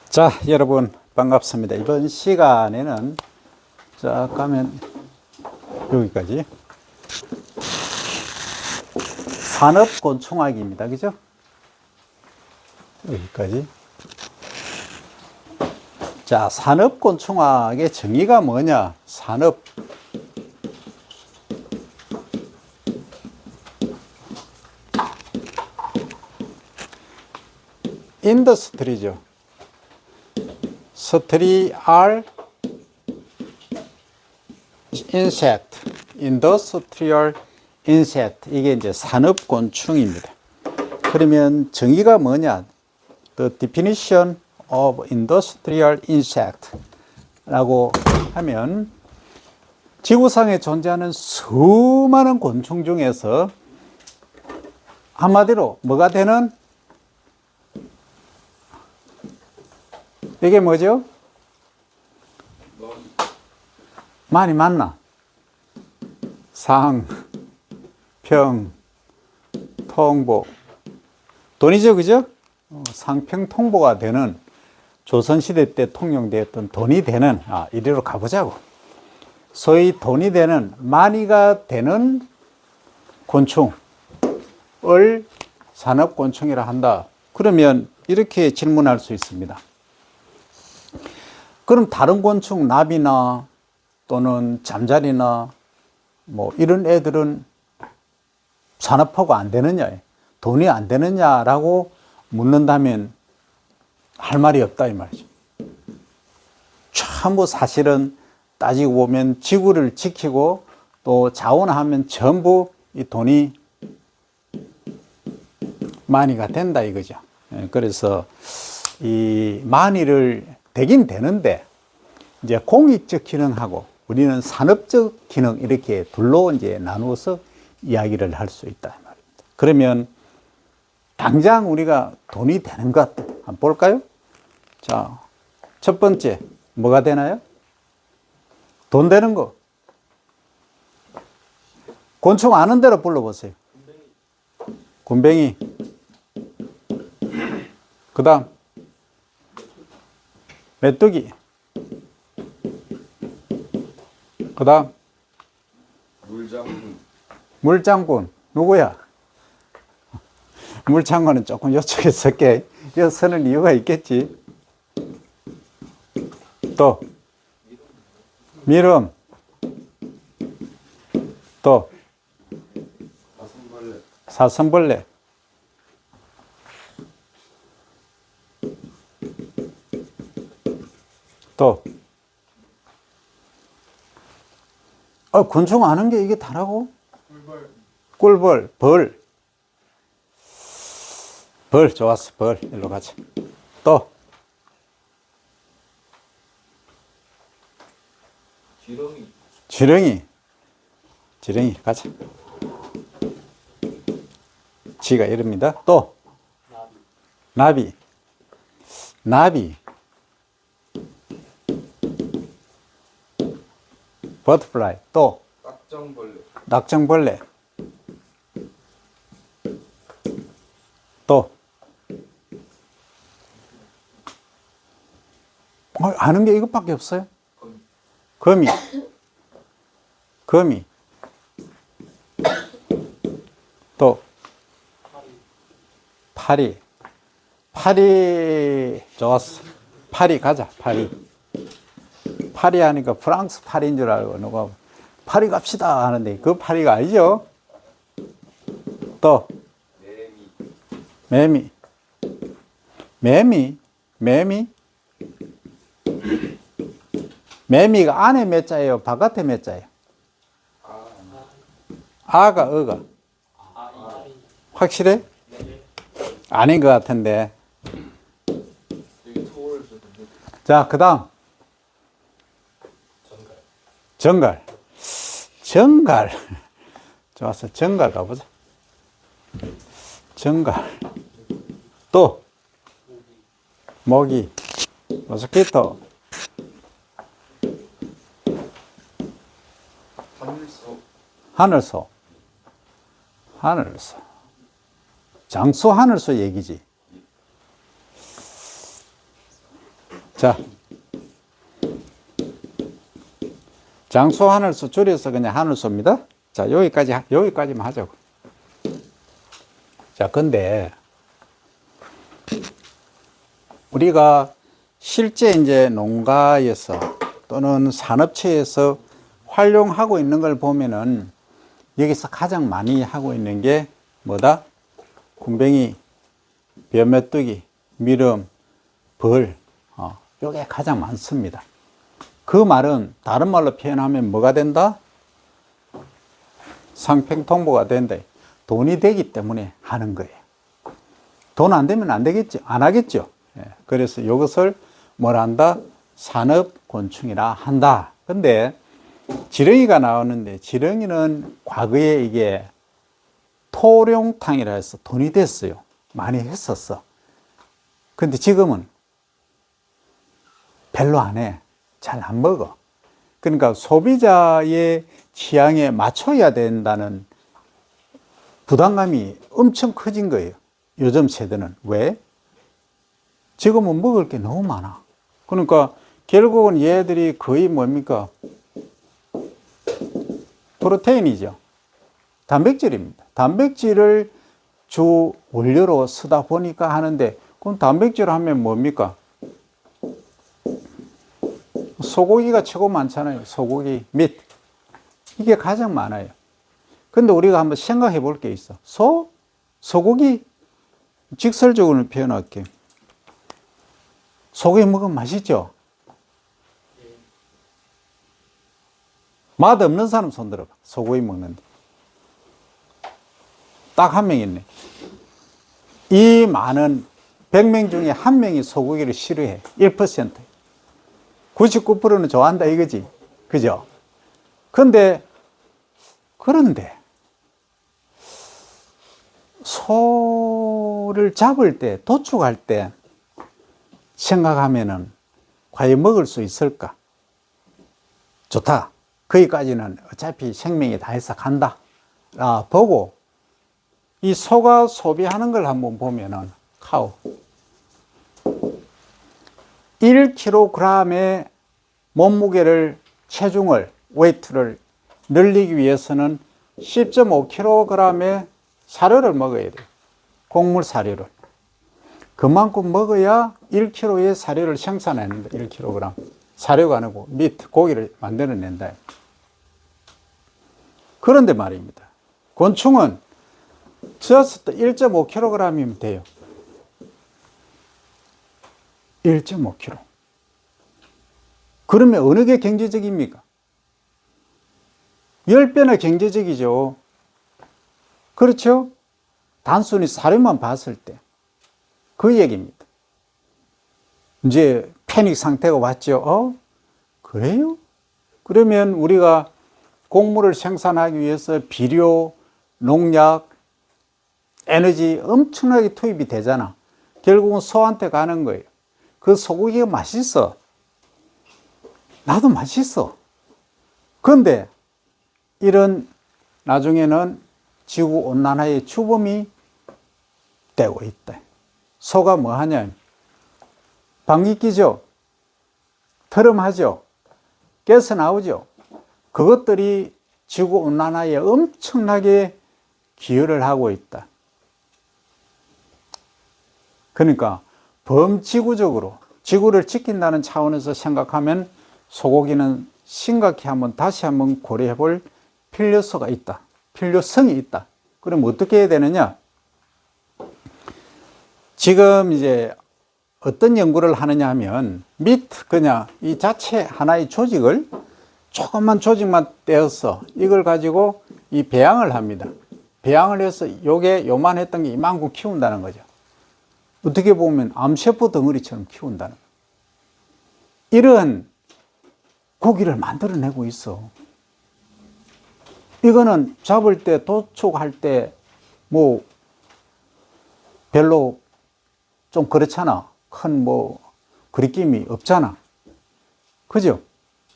자, 여러분 반갑습니다. 이번 시간에는 자 가면 여기까지 산업곤충학입니다. 그죠? 여기까지. 자, 산업곤충학의 정의가 뭐냐? 산업, 인더스트리죠. 스트리알 인섹트, 인더스트리얼 인섹트, 이게 이제 산업곤충입니다. 그러면 정의가 뭐냐? The definition of industrial insect 라고 하면 지구상에 존재하는 수많은 곤충 중에서 한마디로 뭐가 되는, 이게 뭐죠? 많이 맞나? 상, 평, 통보. 돈이죠, 그죠? 상평통보가 되는, 조선시대 때 통용되었던 돈이 되는, 이리로 가보자고. 소위 돈이 되는, 많이가 되는 곤충을 산업곤충이라 한다. 그러면 이렇게 질문할 수 있습니다. 그럼 다른 곤충, 나비나 또는 잠자리나 뭐 이런 애들은 산업화가 안 되느냐, 돈이 안 되느냐라고 묻는다면 할 말이 없다 이 말이죠. 전부 사실은 따지고 보면 지구를 지키고 또 자원하면 전부 이 돈이 많이가 된다 이거죠. 그래서 이 많이를 되긴 되는데 이제 공익적 기능하고 우리는 산업적 기능 이렇게 둘로 이제 나누어서 이야기를 할 수 있다 이 말입니다. 그러면 당장 우리가 돈이 되는 것 한번 볼까요? 자, 첫 번째 뭐가 되나요? 돈 되는 거. 곤충 아는 대로 불러보세요. 굼벵이. 그 다음 메뚜기. 그 다음 물장군. 누구야? 물장군은 조금 이쪽에 섞게 여기 서는 이유가 있겠지. 또 미름. 또 사슴벌레. 또 곤충 아는 게 이게 다라고? 꿀벌. 벌 좋았어. 벌 일로 가자. 또 지렁이 가자. 지가 이릅니다. 또 나비. 버터플라이. 또 낙정벌레. 또 아는 게 이것밖에 없어요. 거미. 또 파리. 좋았어. 파리 가자. 파리 하니까 프랑스 파리인 줄 알고 누가 파리 갑시다 하는데 그 파리가 아니죠. 또 매미. 매미가 안에 몇 자예요? 바깥에 몇 자예요? 아가 어가? 확실해? 아닌 것 같은데. 자, 그 다음 정갈. 좋았어. 정갈 가보자. 또 모기. 모스키토. 하늘소. 장수 하늘소 얘기지. 자, 장소 하늘수 줄여서 그냥 하늘수입니다. 자, 여기까지만 하자고. 자, 근데 우리가 실제 이제 농가에서 또는 산업체에서 활용하고 있는 걸 보면은 여기서 가장 많이 하고 있는 게 뭐다? 군뱅이, 벼메뚜기, 미름, 벌, 요게 가장 많습니다. 그 말은 다른 말로 표현하면 뭐가 된다? 상평통보가 된다. 돈이 되기 때문에 하는 거예요. 돈 안 되면 안 되겠죠. 안 하겠죠. 그래서 이것을 뭐라 한다? 산업곤충이라 한다. 근데 지렁이가 나오는데 지렁이는 과거에 이게 토룡탕이라 해서 돈이 됐어요. 많이 했었어. 근데 지금은 별로 안 해. 잘 안 먹어. 그러니까 소비자의 취향에 맞춰야 된다는 부담감이 엄청 커진 거예요. 요즘 세대는. 왜? 지금은 먹을 게 너무 많아. 그러니까 결국은 얘들이 거의 뭡니까? 프로테인이죠. 단백질입니다. 단백질을 주 원료로 쓰다 보니까 하는데, 그럼 단백질 하면 뭡니까? 소고기가 최고 많잖아요. 소고기, 밋. 이게 가장 많아요. 근데 우리가 한번 생각해 볼 게 있어. 소고기, 직설적으로 표현할게. 소고기 먹으면 맛있죠? 맛 없는 사람 손 들어봐. 소고기 먹는데. 딱 한 명 있네. 이 많은 100명 중에 한 명이 소고기를 싫어해. 1%. 99%는 좋아한다 이거지. 그죠? 그런데 소를 잡을 때, 도축할 때 생각하면은 과연 먹을 수 있을까? 좋다. 거기까지는 어차피 생명이 다 해서 간다. 보고 이 소가 소비하는 걸 한번 보면은 카우 1kg의 몸무게를 체중을 웨이트를 늘리기 위해서는 10.5kg의 사료를 먹어야 돼요. 곡물 사료를. 그만큼 먹어야 1kg의 사료를 생산해낸다. 1kg. 사료가 아니고 고기를 만들어낸다. 그런데 말입니다. 곤충은 just 1.5kg이면 돼요. 1.5kg. 그러면 어느 게 경제적입니까? 10배나 경제적이죠. 그렇죠? 단순히 사료만 봤을 때. 그 얘기입니다. 이제 패닉 상태가 왔죠. 그래요? 그러면 우리가 곡물을 생산하기 위해서 비료, 농약, 에너지 엄청나게 투입이 되잖아. 결국은 소한테 가는 거예요. 그 소고기가 맛있어. 나도 맛있어. 그런데 이런 나중에는 지구온난화의 주범이 되고 있다. 소가 뭐 하냐? 방귀 뀌죠? 트름하죠? 가스 나오죠? 그것들이 지구온난화에 엄청나게 기여를 하고 있다. 그러니까 범지구적으로 지구를 지킨다는 차원에서 생각하면 소고기는 심각히 다시 한번 고려해 볼 필요성이 있다. 그럼 어떻게 해야 되느냐? 지금 이제 어떤 연구를 하느냐 하면 그냥 이 자체 하나의 조직을 조그만 조직만 떼어서 이걸 가지고 이 배양을 합니다. 배양을 해서 요만했던 게 이만큼 키운다는 거죠. 어떻게 보면 암세포 덩어리처럼 키운다는 거예요. 이런 고기를 만들어내고 있어. 이거는 잡을 때, 도축할 때, 별로 좀 그렇잖아. 큰 그리낌이 없잖아. 그죠?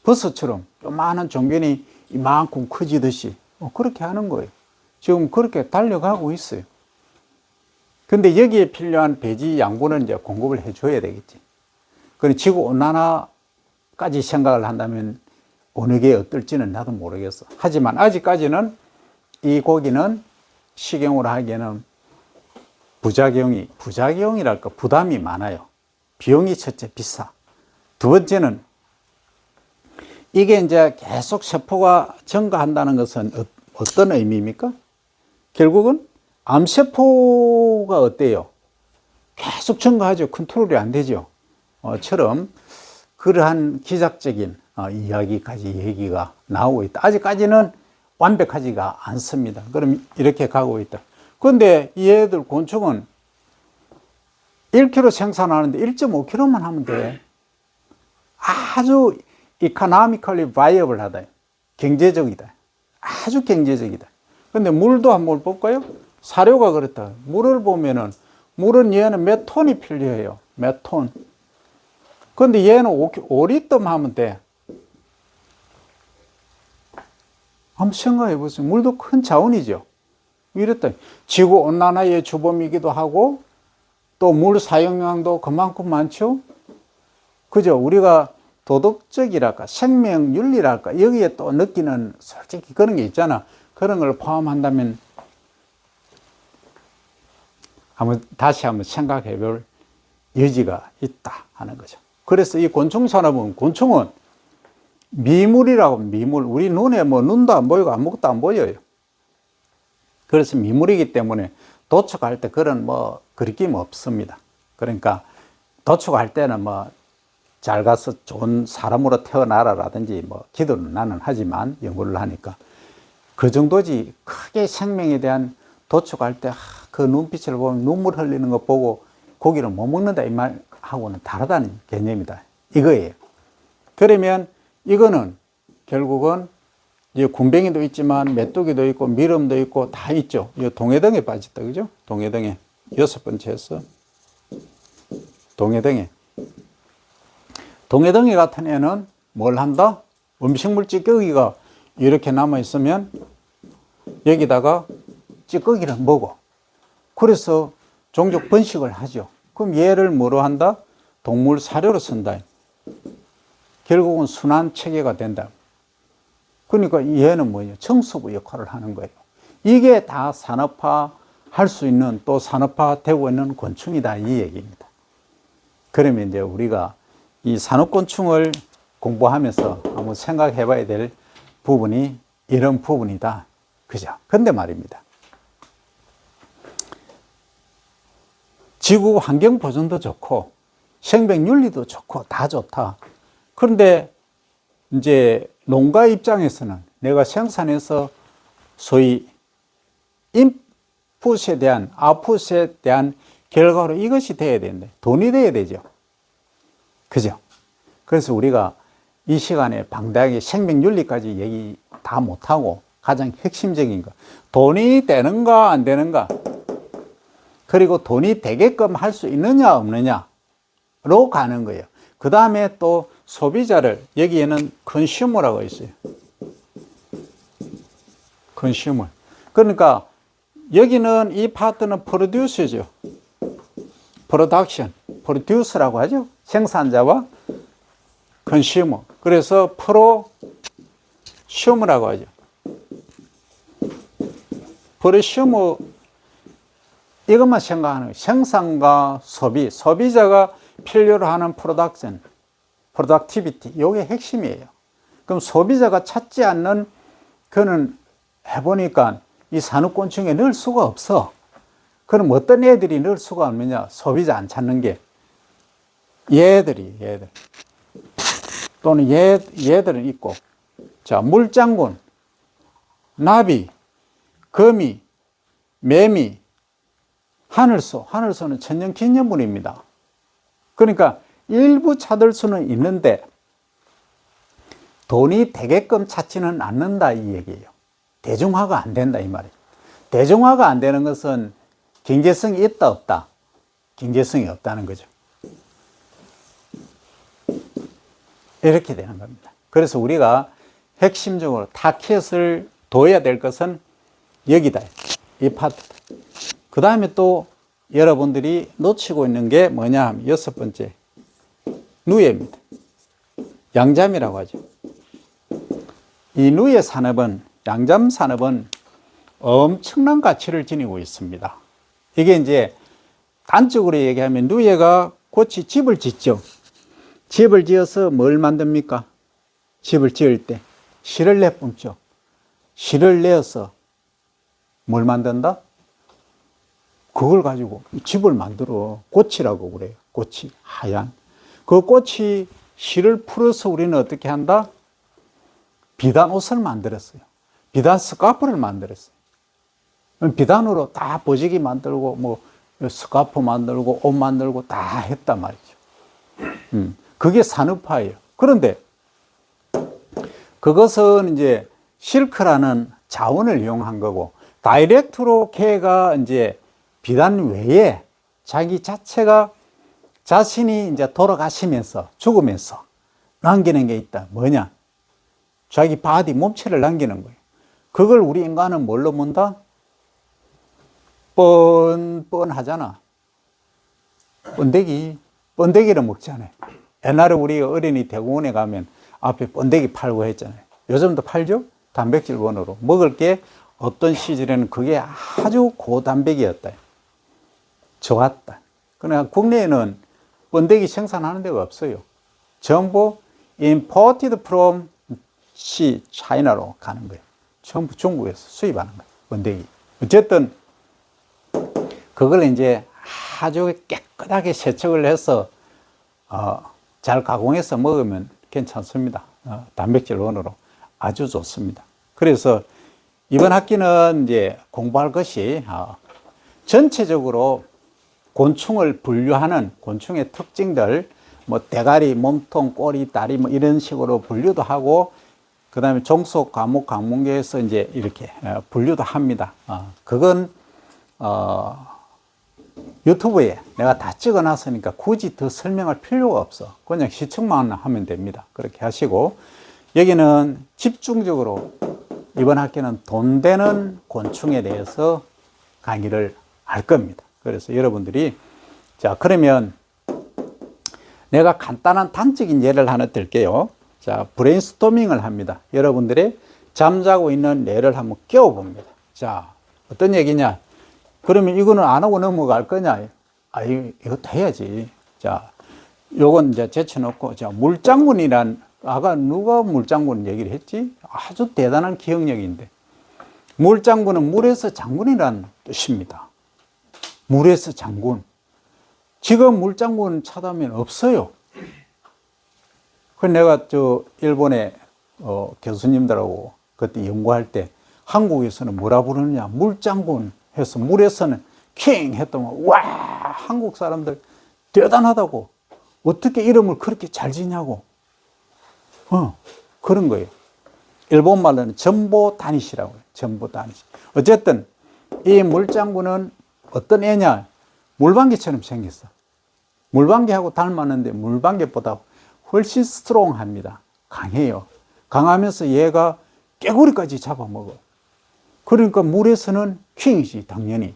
버섯처럼 요만한 종견이 이만큼 커지듯이 그렇게 하는 거예요. 지금 그렇게 달려가고 있어요. 근데 여기에 필요한 배지 양분을 이제 공급을 해줘야 되겠지. 그 지구온난화까지 생각을 한다면 어느 게 어떨지는 나도 모르겠어. 하지만 아직까지는 이 고기는 식용으로 하기에는 부작용이랄까 부담이 많아요. 비용이 첫째 비싸. 두 번째는 이게 이제 계속 세포가 증가한다는 것은 어떤 의미입니까? 결국은 암세포가 어때요? 계속 증가하죠. 컨트롤이 안 되죠. 처럼 그러한 기적적인 얘기가 나오고 있다. 아직까지는 완벽하지가 않습니다. 그럼 이렇게 가고 있다. 그런데 얘들 곤충은 1kg 생산하는데 1.5kg만 하면 돼. 아주 economically viable 하다. 경제적이다. 아주 경제적이다. 근데 물도 한번 볼까요? 사료가 그렇다. 물을 보면은, 물은 얘는 몇 톤이 필요해요. 몇 톤. 근데 얘는 5리터만 하면 돼. 한번 생각해 보세요. 물도 큰 자원이죠. 이랬다. 지구 온난화의 주범이기도 하고, 또 물 사용량도 그만큼 많죠. 그죠? 우리가 도덕적이랄까, 생명윤리랄까, 여기에 또 느끼는 솔직히 그런 게 있잖아. 그런 걸 포함한다면, 다시 한번 생각해 볼 여지가 있다 하는 거죠. 그래서 이 곤충 산업은, 곤충은 미물이라고, 미물. 우리 눈에 눈도 안 보이고 아무것도 안 보여요. 그래서 미물이기 때문에 도축할 때 그런 그리낌 없습니다. 그러니까 도축할 때는 잘 가서 좋은 사람으로 태어나라라든지 기도는 나는 하지만 연구를 하니까 그 정도지 크게 생명에 대한 도축할 때 그 눈빛을 보면 눈물 흘리는 거 보고 고기를 못 먹는다 이 말하고는 다르다는 개념이다. 이거예요. 그러면 이거는 결국은 이제 군뱅이도 있지만 메뚜기도 있고 미름도 있고 다 있죠. 이 동해등에 빠졌다. 그죠? 동해등에. 6번째였어. 동해등에. 동해등에 같은 애는 뭘 한다? 음식물 찌꺼기가 이렇게 남아있으면 여기다가 찌꺼기를 먹어. 그래서 종족 번식을 하죠. 그럼 얘를 뭐로 한다? 동물 사료로 쓴다. 결국은 순환 체계가 된다. 그러니까 얘는 뭐예요? 청소부 역할을 하는 거예요. 이게 다 산업화 할 수 있는, 또 산업화 되고 있는 곤충이다 이 얘기입니다. 그러면 이제 우리가 이 산업곤충을 공부하면서 한번 생각해 봐야 될 부분이 이런 부분이다. 그죠? 근데 말입니다. 지구 환경 보존도 좋고 생명윤리도 좋고 다 좋다. 그런데 이제 농가 입장에서는 내가 생산해서 소위 인풋에 대한, 아웃풋에 대한 결과로 이것이 돼야 되는데 돈이 돼야 되죠. 그죠? 그래서 우리가 이 시간에 방대하게 생명윤리까지 얘기 다 못하고 가장 핵심적인 거, 돈이 되는가 안 되는가, 그리고 돈이 되게끔 할 수 있느냐 없느냐로 가는 거예요. 그 다음에 또 소비자를, 여기에는 컨슈머라고 있어요. 컨슈머. 그러니까 여기는 이 파트는 프로듀서죠. 프로덕션, 프로듀서라고 하죠. 생산자와 컨슈머. 그래서 프로슈머라고 하죠. 프로슈머, 이것만 생각하는 거예요. 생산과 소비, 소비자가 필요로 하는 프로덕션, 프로덕티비티, 이게 핵심이에요. 그럼 소비자가 찾지 않는, 그는 해보니까 이 산업곤충에 넣을 수가 없어. 그럼 어떤 애들이 넣을 수가 없느냐? 소비자 안 찾는 게 얘들. 또는 얘들은 있고. 자, 물장군, 나비, 거미, 매미, 하늘소. 하늘소는 천연기념물입니다. 그러니까 일부 찾을 수는 있는데 돈이 되게끔 찾지는 않는다 이 얘기예요. 대중화가 안 된다 이 말이에요. 대중화가 안 되는 것은 경제성이 있다 없다? 경제성이 없다는 거죠. 이렇게 되는 겁니다. 그래서 우리가 핵심적으로 타켓을 둬야 될 것은 여기다. 이 파트다. 그 다음에 또 여러분들이 놓치고 있는 게 뭐냐 하면 6번째. 누에입니다. 양잠이라고 하죠. 이 누에 산업은, 양잠 산업은 엄청난 가치를 지니고 있습니다. 이게 이제 단적으로 얘기하면 누에가 고치 집을 짓죠. 집을 지어서 뭘 만듭니까? 집을 지을 때 실을 내뿜죠. 실을 내어서 뭘 만든다? 그걸 가지고 집을 만들어. 고치라고 그래요. 고치, 하얀. 그 고치 실을 풀어서 우리는 어떻게 한다? 비단 옷을 만들었어요. 비단 스카프를 만들었어요. 비단으로 다 보지기 만들고, 뭐, 스카프 만들고, 옷 만들고 다 했단 말이죠. 그게 산업화예요. 그런데 그것은 이제 실크라는 자원을 이용한 거고, 다이렉트로 걔가 이제 비단 외에 자기 자체가 자신이 이제 돌아가시면서 죽으면서 남기는 게 있다. 뭐냐? 자기 바디 몸체를 남기는 거예요. 그걸 우리 인간은 뭘로 본다? 뻔뻔하잖아. 번데기를 먹잖아요. 옛날에 우리 어린이 대공원에 가면 앞에 번데기 팔고 했잖아요. 요즘도 팔죠? 단백질원으로. 먹을 게 어떤 시절에는 그게 아주 고단백이었다. 좋았다. 그러나 국내에는 번데기 생산하는 데가 없어요. 전부 imported from China로 가는 거예요. 전부 중국에서 수입하는 거예요. 번데기. 어쨌든 그걸 이제 아주 깨끗하게 세척을 해서 잘 가공해서 먹으면 괜찮습니다. 단백질원으로 아주 좋습니다. 그래서 이번 학기는 이제 공부할 것이 전체적으로 곤충을 분류하는 곤충의 특징들, 뭐 대가리, 몸통, 꼬리, 다리 뭐 이런 식으로 분류도 하고, 그 다음에 종속, 과목, 학문계에서 이제 이렇게 분류도 합니다. 그건 유튜브에 내가 다 찍어 놨으니까 굳이 더 설명할 필요가 없어. 그냥 시청만 하면 됩니다. 그렇게 하시고, 여기는 집중적으로 이번 학기는 돈 되는 곤충에 대해서 강의를 할 겁니다. 그래서 여러분들이, 자, 그러면 내가 간단한 단적인 예를 하나 들게요. 자, 브레인스토밍을 합니다. 여러분들이 잠자고 있는 뇌를 한번 깨워봅니다. 자, 어떤 얘기냐? 그러면 이거는 안 하고 넘어갈 거냐? 이것도 해야지. 자, 요건 이제 제쳐놓고, 자, 물장군이란, 아까 누가 물장군 얘기를 했지? 아주 대단한 기억력인데. 물장군은 물에서 장군이란 뜻입니다. 물에서 장군. 지금 물장군 찾아오면 없어요. 그 내가 일본의 교수님들하고 그때 연구할 때 한국에서는 뭐라 부르느냐? 물장군 해서 물에서는 킹 했더만, 와, 한국 사람들 대단하다고. 어떻게 이름을 그렇게 잘 지냐고. 그런 거예요. 일본 말로는 전보다니시라고 해요. 전보다니시. 어쨌든 이 물장군은 어떤 애냐? 물방개처럼 생겼어. 물방개하고 닮았는데 물방개보다 훨씬 스트롱합니다. 강해요. 강하면서 얘가 깨구리까지 잡아먹어. 그러니까 물에서는 킹이지, 당연히.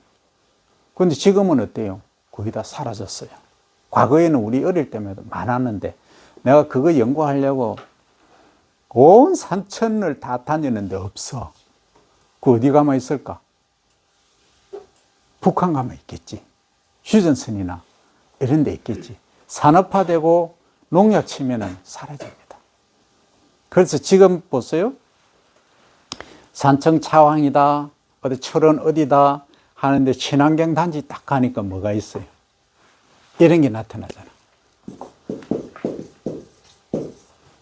그런데 지금은 어때요? 거의 다 사라졌어요. 과거에는 우리 어릴 때마다 많았는데, 내가 그거 연구하려고 온 산천을 다 다녔는데 없어. 그 어디 가만 있을까? 북한 가면 있겠지. 휴전선이나 이런 데 있겠지. 산업화되고 농약 치면은 사라집니다. 그래서 지금 보세요. 산청 차왕이다, 어디 철원 어디다 하는데 친환경 단지 딱 가니까 뭐가 있어요? 이런 게 나타나잖아.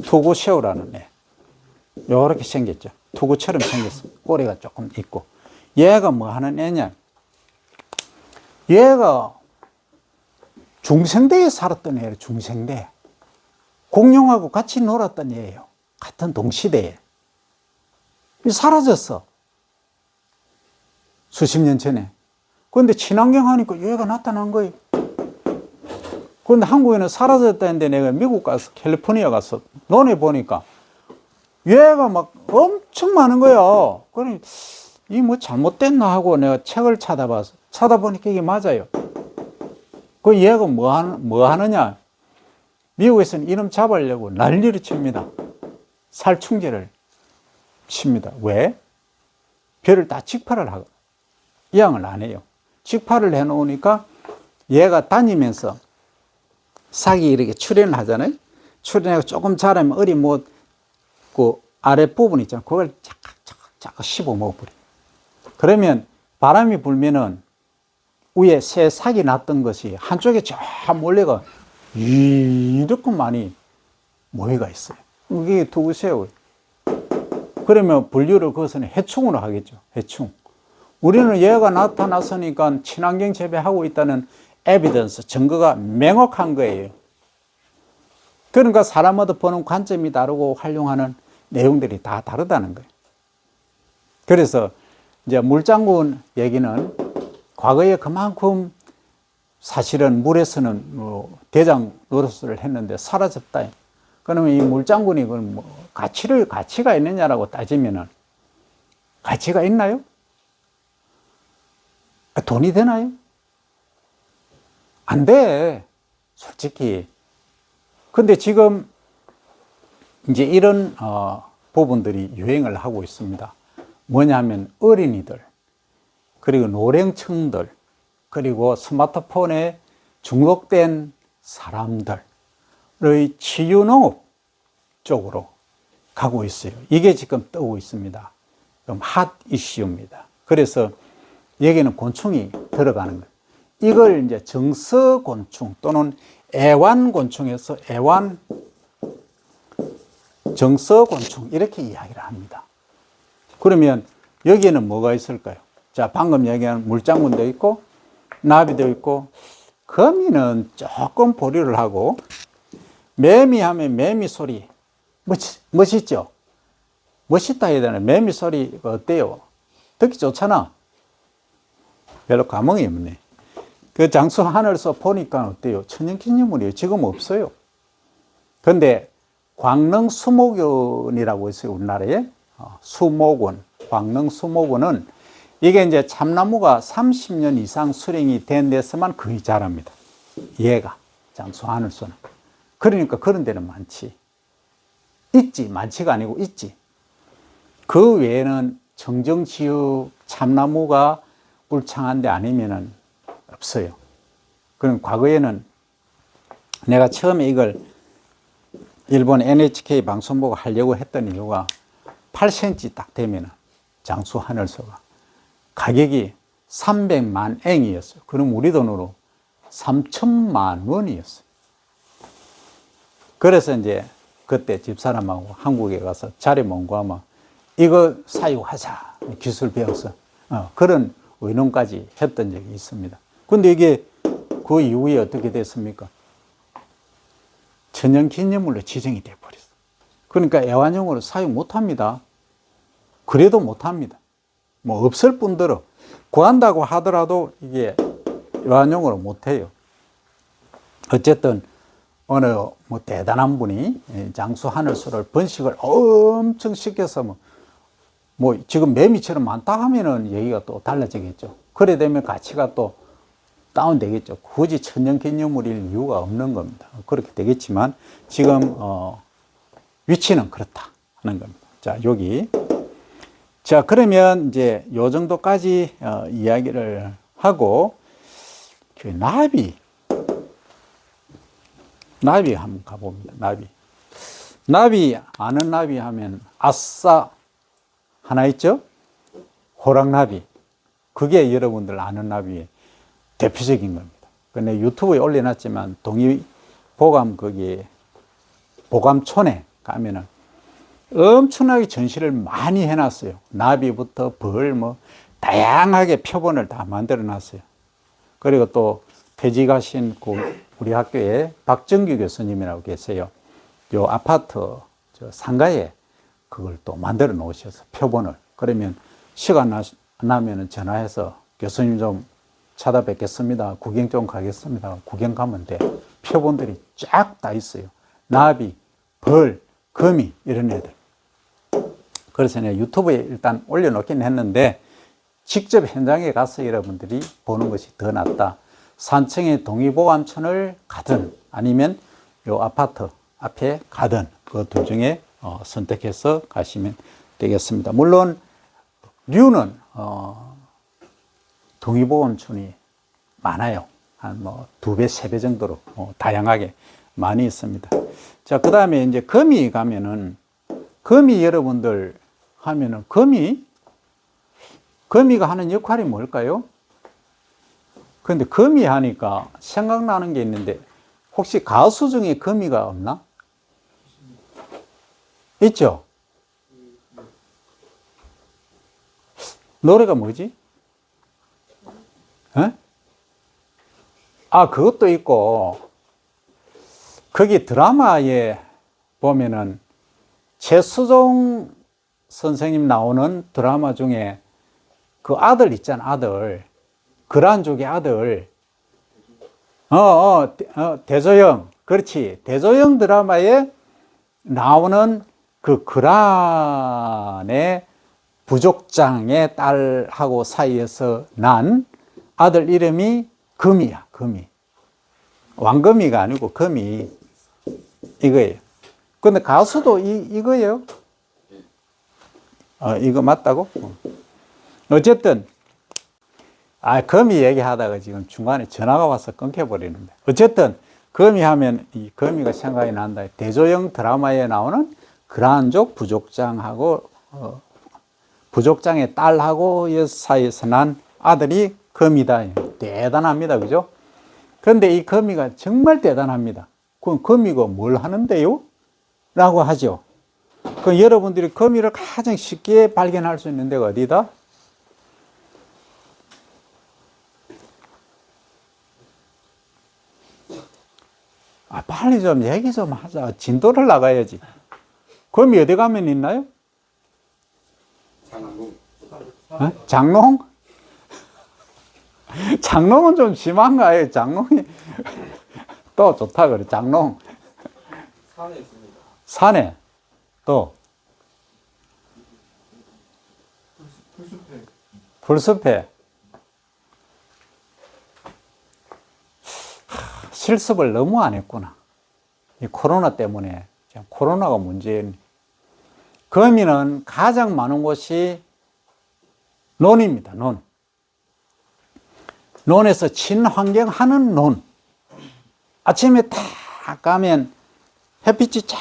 투구새우라는 애. 요렇게 생겼죠. 투구처럼 생겼어. 꼬리가 조금 있고. 얘가 뭐 하는 애냐? 얘가 중생대에 살았던 애예요. 중생대. 공룡하고 같이 놀았던 애예요. 같은 동시대에. 사라졌어. 수십 년 전에. 그런데 친환경 하니까 얘가 나타난 거예요. 그런데 한국에는 사라졌다는데 내가 미국 가서 캘리포니아 가서 논에 보니까 얘가 막 엄청 많은 거야. 그러니 이 뭐 잘못됐나 하고 내가 책을 찾아보니까 이게 맞아요. 그 얘가 뭐 하느냐? 미국에서는 이놈 잡으려고 난리를 칩니다. 살충제를 칩니다. 왜? 벼를 다 직파를 하고 이양을 안 해요. 직파를 해놓으니까 얘가 다니면서 싹이 이렇게 출현을 하잖아요. 출현하고 조금 자라면 어리 그 아랫부분 있잖아요. 그걸 자꾸 씹어 먹어버려요. 그러면 바람이 불면은 위에 새 싹이 났던 것이 한쪽에 저 몰래가 이렇게 많이 모여가 있어요. 이게 두부새우. 그러면 분류를 그것은 해충으로 하겠죠. 해충. 우리는 얘가 나타났으니까 친환경 재배하고 있다는 에비던스, 증거가 명확한 거예요. 그러니까 사람마다 보는 관점이 다르고 활용하는 내용들이 다 다르다는 거예요. 그래서 이제 물장군 얘기는 과거에 그만큼 사실은 물에서는 대장 노릇을 했는데 사라졌다. 그러면 이 물장군이 그럼 가치가 있느냐라고 따지면은 가치가 있나요? 돈이 되나요? 안 돼. 솔직히. 근데 지금 이제 이런 부분들이 유행을 하고 있습니다. 뭐냐면 어린이들, 그리고 노령층들, 그리고 스마트폰에 중독된 사람들의 치유농업 쪽으로 가고 있어요. 이게 지금 뜨고 있습니다. 좀 핫 이슈입니다. 그래서 여기는 곤충이 들어가는 거예요. 이걸 이제 정서곤충 또는 애완곤충에서 정서곤충 이렇게 이야기를 합니다. 그러면 여기에는 뭐가 있을까요? 자, 방금 얘기한 물장군도 있고 나비도 있고, 거미는 조금 보류를 하고, 매미 하면 매미 소리 멋있죠? 멋있다 해야 되나? 매미 소리가 어때요? 듣기 좋잖아. 별로 감흥이 없네. 그 장수 하늘에서 보니까 어때요? 천연기념물이에요. 지금 없어요. 근데 광릉 수목원이라고 있어요. 우리나라에 수목원, 광릉 수목원은 이게 이제 참나무가 30년 이상 수령이 된 데서만 거의 자랍니다. 얘가 장수 하늘소는. 그러니까 그런 데는 많지. 있지. 많지가 아니고 있지. 그 외에는 청정지역 참나무가 울창한 데 아니면은 없어요. 그럼 과거에는 내가 처음에 이걸 일본 NHK 방송 보고 하려고 했던 이유가 8cm 딱 되면은 장수 하늘소가 가격이 300만 엔이었어요. 그럼 우리 돈으로 3천만 원이었어요. 그래서 이제 그때 집사람하고 한국에 가서 자리 몽고하면 이거 사육하자 기술 배워서 그런 의논까지 했던 적이 있습니다. 근데 이게 그 이후에 어떻게 됐습니까? 천연기념물로 지정이 돼버렸어요. 그러니까 애완용으로 사용 못합니다. 그래도 못합니다. 뭐 없을 뿐더러 구한다고 하더라도 이게 애완용으로 못해요. 어쨌든 어느 뭐 대단한 분이 장수 하늘소를 번식을 엄청 시켜서 뭐 지금 매미처럼 많다 하면은 얘기가 또 달라지겠죠. 그래 되면 가치가 또 다운되겠죠. 굳이 천연기념물일 이유가 없는 겁니다. 그렇게 되겠지만 지금 위치는 그렇다 하는 겁니다. 자, 여기. 자, 그러면 이제 요 정도까지 이야기를 하고 그 나비 한번 가봅니다. 나비 아는 나비 하면 아싸 하나 있죠? 호랑나비. 그게 여러분들 아는 나비의 대표적인 겁니다. 근데 유튜브에 올려놨지만 동의보감 거기에 보감촌에 가면은 엄청나게 전시를 많이 해놨어요. 나비부터 벌 다양하게 표본을 다 만들어 놨어요. 그리고 또 퇴직 하신 우리 학교에 박정규 교수님이라고 계세요. 요 아파트 상가에 그걸 또 만들어 놓으셔서 표본을. 그러면 시간 나면 전화해서 교수님 좀 찾아뵙겠습니다. 구경 좀 가겠습니다. 구경 가면 돼. 표본들이 쫙 다 있어요. 나비, 벌, 거미 이런 애들. 그래서 내가 유튜브에 일단 올려놓긴 했는데 직접 현장에 가서 여러분들이 보는 것이 더 낫다. 산청의 동의보감촌을 가든 아니면 요 아파트 앞에 가든 그 둘 중에 선택해서 가시면 되겠습니다. 물론 류는 동의보온촌이 많아요. 한 뭐 2배, 3배 정도로 다양하게 많이 있습니다. 자, 그 다음에 이제 거미 가면은, 거미 여러분들 하면은, 거미가 하는 역할이 뭘까요? 그런데 거미 하니까 생각나는 게 있는데, 혹시 가수 중에 거미가 없나? 있죠? 노래가 뭐지? 에? 아, 그것도 있고, 거기 드라마에 보면은 최수종 선생님 나오는 드라마 중에 그 아들 있잖아, 아들. 그란족의 아들. 대조영. 그렇지. 대조영 드라마에 나오는 그 그란의 부족장의 딸하고 사이에서 난 아들 이름이 금이야, 금이. 왕금이가 아니고 금이. 이거예요. 근데 가수도 이거예요. 이거 맞다고? 어쨌든, 금이 얘기하다가 지금 중간에 전화가 와서 끊겨버리는데. 어쨌든, 금이 하면 이 금이가 생각이 난다. 대조영 드라마에 나오는 그란족 부족장하고, 부족장의 딸하고 사이에서 난 아들이 금이다. 대단합니다. 그죠? 그런데 이 거미가 정말 대단합니다. 그럼 거미가 뭘 하는데요? 라고 하죠. 그럼 여러분들이 거미를 가장 쉽게 발견할 수 있는 데가 어디다? 빨리 좀 얘기 좀 하자. 진도를 나가야지. 거미 어디 가면 있나요? 장롱? 장롱은 좀 심한가요? 장롱이 또 좋다 그래. 장롱. 산에 있습니다. 산에 또 풀숲에. 실습을 너무 안 했구나. 이 코로나 때문에. 코로나가 문제예요. 거미는 가장 많은 곳이 논입니다. 논. 논에서 친환경 하는 논. 아침에 딱 가면 햇빛이 쫙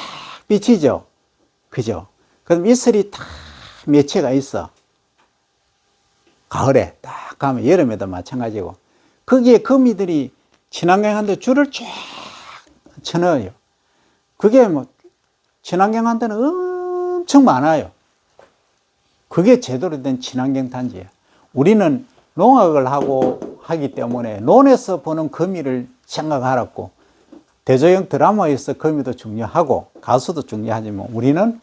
비치죠. 그죠? 그럼 이슬이 딱 맺혀가 있어. 가을에 딱 가면 여름에도 마찬가지고. 거기에 거미들이 친환경한테 줄을 쫙 쳐넣어요. 그게 뭐 친환경한테는 엄청 많아요. 그게 제대로 된 친환경 단지예요. 우리는 농악을 하고 하기 때문에 논에서 보는 거미를 생각하라고. 대조영 드라마에서 거미도 중요하고 가수도 중요하지만 우리는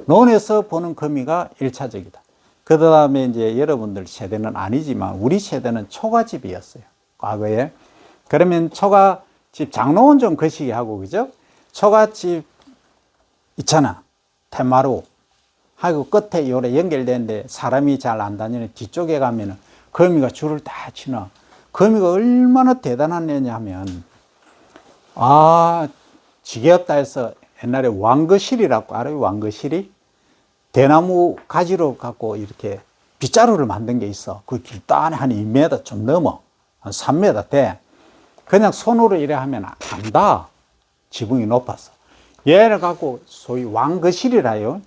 논에서 보는 거미가 1차적이다. 그 다음에 이제 여러분들 세대는 아니지만 우리 세대는 초가집이었어요. 과거에. 그러면 초가집, 장롱은 좀 거시기 하고, 그죠? 초가집 있잖아. 테마루. 하고 끝에 요래 연결되는데 사람이 잘 안 다니는 뒤쪽에 가면은 거미가 줄을 다 치나. 거미가 얼마나 대단한 애냐 하면, 지겹다 해서 옛날에 왕거실이라고 알아요? 왕거실이? 대나무 가지로 갖고 이렇게 빗자루를 만든 게 있어. 그 길단에 한 2m 좀 넘어. 한 3m 돼. 그냥 손으로 이래 하면 안 닿아. 지붕이 높아서. 얘를 갖고 소위 왕거실이라요.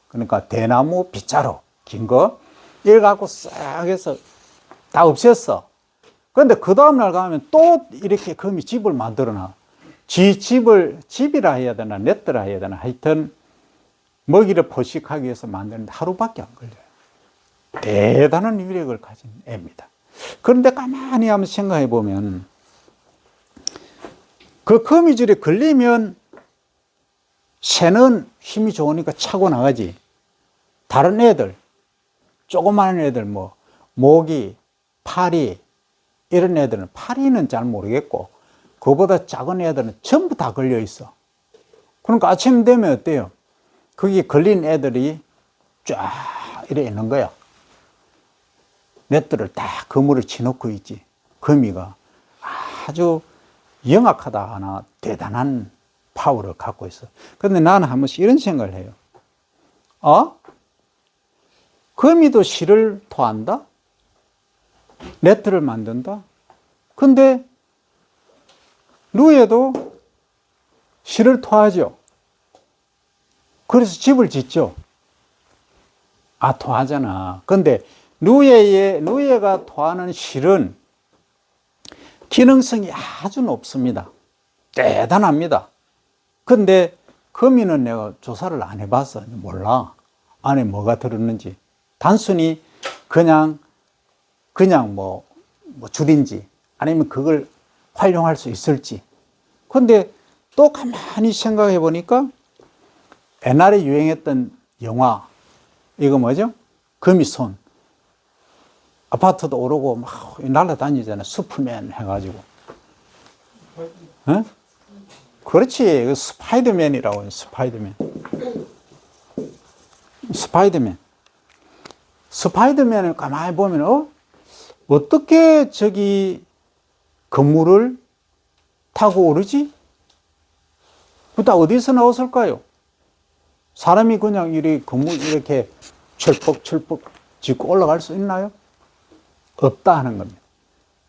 그러니까 대나무 빗자루 긴 거. 이걸 갖고 싹 해서 다 없앴어. 그런데 그 다음날 가면 또 이렇게 거미 집을 만들어 놔. 집이라 해야 되나, 넷더라 해야 되나. 하여튼, 먹이를 포식하기 위해서 만드는데 하루밖에 안 걸려요. 대단한 위력을 가진 애입니다. 그런데 가만히 한번 생각해 보면, 그 거미줄에 걸리면 새는 힘이 좋으니까 차고 나가지. 다른 애들, 조그마한 애들, 뭐, 모기, 파리, 이런 애들은, 파리는 잘 모르겠고, 그보다 작은 애들은 전부 다 걸려 있어. 그러니까 아침 되면 어때요? 거기 걸린 애들이 쫙 이래 있는 거야. 넷들을 다 그물을 치놓고 있지. 거미가 아주 영악하다 하나 대단한 파워를 갖고 있어. 그런데 나는 한 번씩 이런 생각을 해요. 거미도 실을 토한다? 네트를 만든다? 근데 누에도 실을 토하죠. 그래서 집을 짓죠. 토하잖아. 근데 누에가 토하는 실은 기능성이 아주 높습니다. 대단합니다. 근데 거미는 내가 조사를 안 해봤어. 몰라. 안에 뭐가 들었는지. 단순히 그냥 뭐 줄인지 아니면 그걸 활용할 수 있을지. 근데 또 가만히 생각해 보니까 옛날에 유행했던 영화, 이거 뭐죠? 거미손. 아파트도 오르고 막 날아다니잖아요. 슈퍼맨 해가지고. 어? 그렇지. 스파이더맨이라고 해요. 스파이더맨을 가만히 보면, 어떻게 저기 건물을 타고 오르지? 그다 어디서 나왔을까요? 사람이 그냥 건물 이렇게 철퍽철퍽 짓고 올라갈 수 있나요? 없다 하는 겁니다.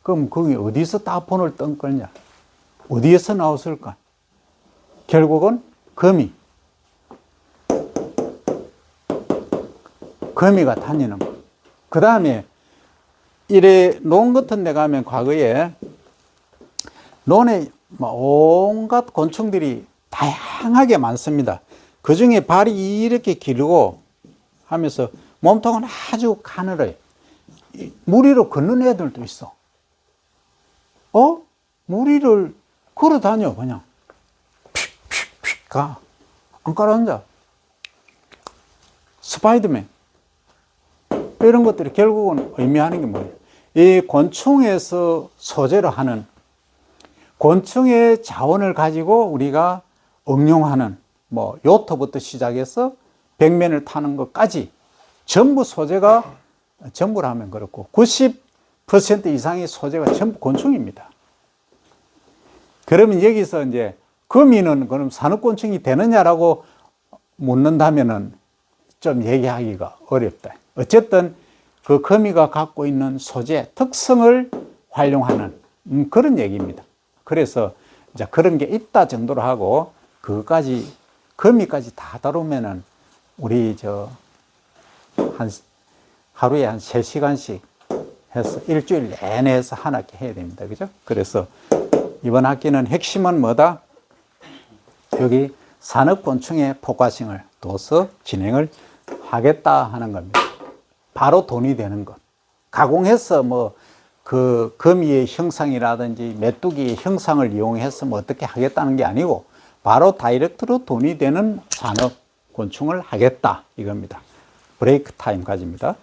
그럼 거기 어디서 따폰을 떤 거냐? 어디에서 나왔을까? 결국은 거미가 다니는 거. 그 다음에 논 같은 데 가면 과거에 논에 온갖 곤충들이 다양하게 많습니다. 그 중에 발이 이렇게 길고 하면서 몸통은 아주 가늘어요. 무리로 걷는 애들도 있어. 무리를 걸어 다녀, 그냥. 픽픽픽 가. 안 깔아앉아. 스파이더맨. 이런 것들이 결국은 의미하는 게 뭐예요? 이 곤충에서 소재로 하는, 곤충의 자원을 가지고 우리가 응용하는, 요트부터 시작해서 벽면을 타는 것까지 전부 소재가, 전부라 하면 그렇고 90% 이상의 소재가 전부 곤충입니다. 그러면 여기서 이제 거미는 그럼 산업곤충이 되느냐라고 묻는다면은 좀 얘기하기가 어렵다. 어쨌든 그 거미가 갖고 있는 소재, 특성을 활용하는 그런 얘기입니다. 그래서 이제 그런 게 있다 정도로 하고, 그것까지, 거미까지 다 다루면은 우리 하루에 한 3시간씩 해서 일주일 내내 해서 한 학기 해야 됩니다. 그죠? 그래서 이번 학기는 핵심은 뭐다? 여기 산업곤충의 포커싱을 둬서 진행을 하겠다 하는 겁니다. 바로 돈이 되는 것. 가공해서 그 거미의 형상이라든지 메뚜기의 형상을 이용해서 어떻게 하겠다는 게 아니고, 바로 다이렉트로 돈이 되는 산업곤충을 하겠다 이겁니다. 브레이크 타임 가집니다.